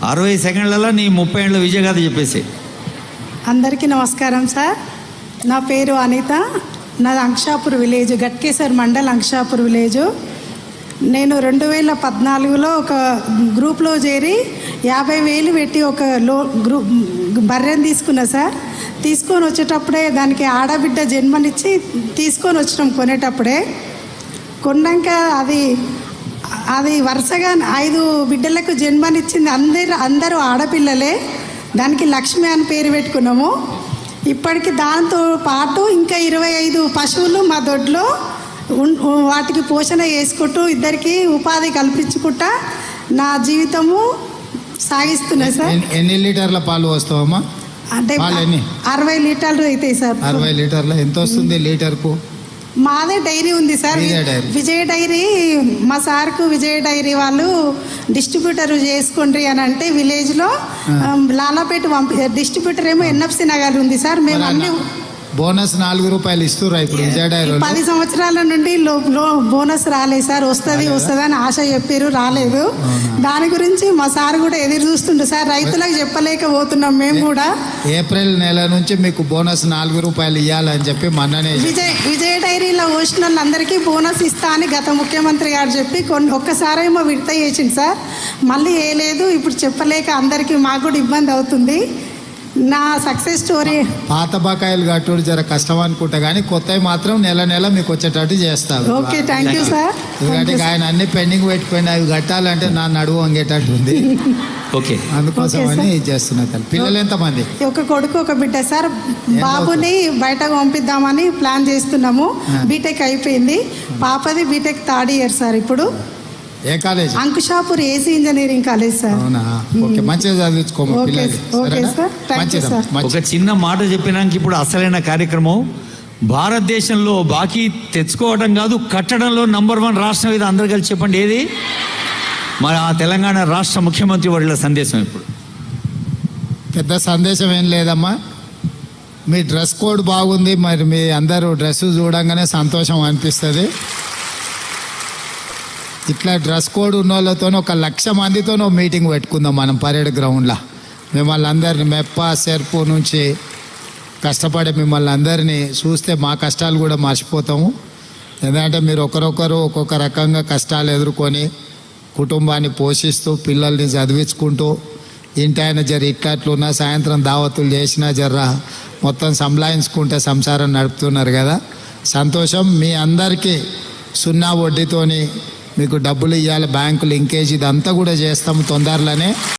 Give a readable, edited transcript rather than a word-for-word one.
60 సెకండ్లలో నీ 30 ఏళ్ళ విజయగాథ చెప్పేసి. అందరికీ నమస్కారం సార్. నా పేరు అనిత. నాది అంక్షాపూర్ విలేజ్, గట్కేసర్ మండల్, అంక్షాపూర్ విలేజు. నేను 2014లో ఒక గ్రూప్లో చేరి 50,000 పెట్టి ఒక బర్రెని తీసుకున్నా సార్. తీసుకొని వచ్చేటప్పుడే దానికి ఆడబిడ్డ జన్మనిచ్చి తీసుకొని వచ్చినాం. కొన్నాక అది వరుసగా 5 బిడ్డలకు జన్మనిచ్చింది. అందరూ ఆడపిల్లలే. దానికి లక్ష్మి అని పేరు పెట్టుకున్నాము. ఇప్పటికి దాంతో పాటు ఇంకా 25 పశువులు మా దొడ్లో వాటికి పోషణ చేసుకుంటూ ఇద్దరికి ఉపాధి కల్పించుకుంటా నా జీవితము సాగిస్తున్నా సార్. ఎన్ని లీటర్ల పాలు వస్తావమ్మా? అంటే 60 లీటర్లు అవుతాయి సార్. 60 లీటర్ల ఎంత వస్తుంది లీటర్కు? మాదే డైరీ ఉంది సార్, విజయ డైరీ. మా సార్కు విజయ డైరీ వాళ్ళు డిస్ట్రిబ్యూటర్ చేసుకోండి అని అంటే విలేజ్లో లాలాపేట డిస్ట్రిబ్యూటర్ ఏమో ఎన్ఎఫ్సి నగర్ ఉంది సార్. మేము అన్ని బోనస్ 4 రూపాయలు ఇస్తున్నారు ఇప్పుడు విజయ డైరీ. 10 సంవత్సరాల నుండి బోనస్ రాలేదు సార్. వస్తుంది అని ఆశ చెప్పారు, రాలేదు. దాని గురించి మా సార్ కూడా ఎదురు చూస్తుండే సార్. రైతులకు చెప్పలేకపోతున్నాం మేము కూడా. ఏప్రిల్ నెల నుంచి మీకు బోనస్ 4 రూపాయలు ఇవ్వాలని చెప్పి మొన్ననే విజయ డైరీలో పోసిన వాళ్ళందరికీ బోనస్ ఇస్తా అని గత ముఖ్యమంత్రి గారు చెప్పి ఒక్కసారేమో విడత చేసింది సార్. మళ్ళీ వేయలేదు. ఇప్పుడు చెప్పలేక అందరికీ మాకు కూడా ఇబ్బంది అవుతుంది. నా సక్సెస్ స్టోరీ పాత బకాయిలు కట్టుడు జర కష్టం అనుకుంటా, కానీ కొత్తవి మాత్రం నెల మీకు వచ్చేటట్టు చేస్తారు. Okay, thank you sir. ఎందుకంటే ఆయన అన్ని పెండింగ్ పెట్టుకుని అవి కట్టాలంటే నా నడువు వంగేటట్టు ఉంది. ఓకే, అందుకోసమని ఇది చేస్తున్నా. పిల్లలు ఎంతమంది? ఒక కొడుకు, ఒక బిడ్డ సార్. బాబుని బయటకు పంపిద్దామని ప్లాన్ చేస్తున్నాము. బీటెక్ అయిపోయింది. పాపది బీటెక్ 3rd ఇయర్ సార్. ఇప్పుడు ఏ college? Ankushapur AC engineering college sir. అవునా? ఓకే, మంచిగా చదివించుకోమా పిల్లలు. ఒక చిన్న మాట చెప్పినాక ఇప్పుడు అసలైన కార్యక్రమం. భారతదేశంలో బాకీ తెచ్చుకోవడం కాదు, కట్టడంలో నంబర్ 1 రాష్ట్రం ఇది. అందరు కలిసి చెప్పండి ఏది? మరి ఆ తెలంగాణ రాష్ట్ర ముఖ్యమంత్రి వారిల సందేశం. ఇప్పుడు పెద్ద సందేశం ఏం లేదమ్మా. మీ డ్రెస్ కోడ్ బాగుంది. మరి మీ అందరూ డ్రెస్ చూడంగానే సంతోషం అనిపిస్తుంది. ఇట్లా డ్రెస్ కోడ్ ఉన్న వాళ్ళతో 1,00,000 మందితో మీటింగ్ పెట్టుకుందాం మనం పరేడ్ గ్రౌండ్లో. మిమ్మల్ని అందరినీ మెప్ప సెర్పు నుంచి కష్టపడే మిమ్మల్ని అందరినీ చూస్తే మా కష్టాలు కూడా మర్చిపోతాము. ఎందుకంటే మీరు ఒకరొకరు ఒక్కొక్క రకంగా కష్టాలు ఎదుర్కొని కుటుంబాన్ని పోషిస్తూ పిల్లల్ని చదివించుకుంటూ ఇంటి ఆయన జర ఇట్లట్లున్నా సాయంత్రం దావతులు చేసినా జర్రా మొత్తం సంలాయించుకుంటే సంసారం నడుపుతున్నారు కదా. సంతోషం. మీ అందరికీ 0 వడ్డీతోని మీకు డబ్బులు ఇవ్వాలి, బ్యాంకు లింకేజ్ ఇదంతా కూడా చేస్తాము తొందరలోనే.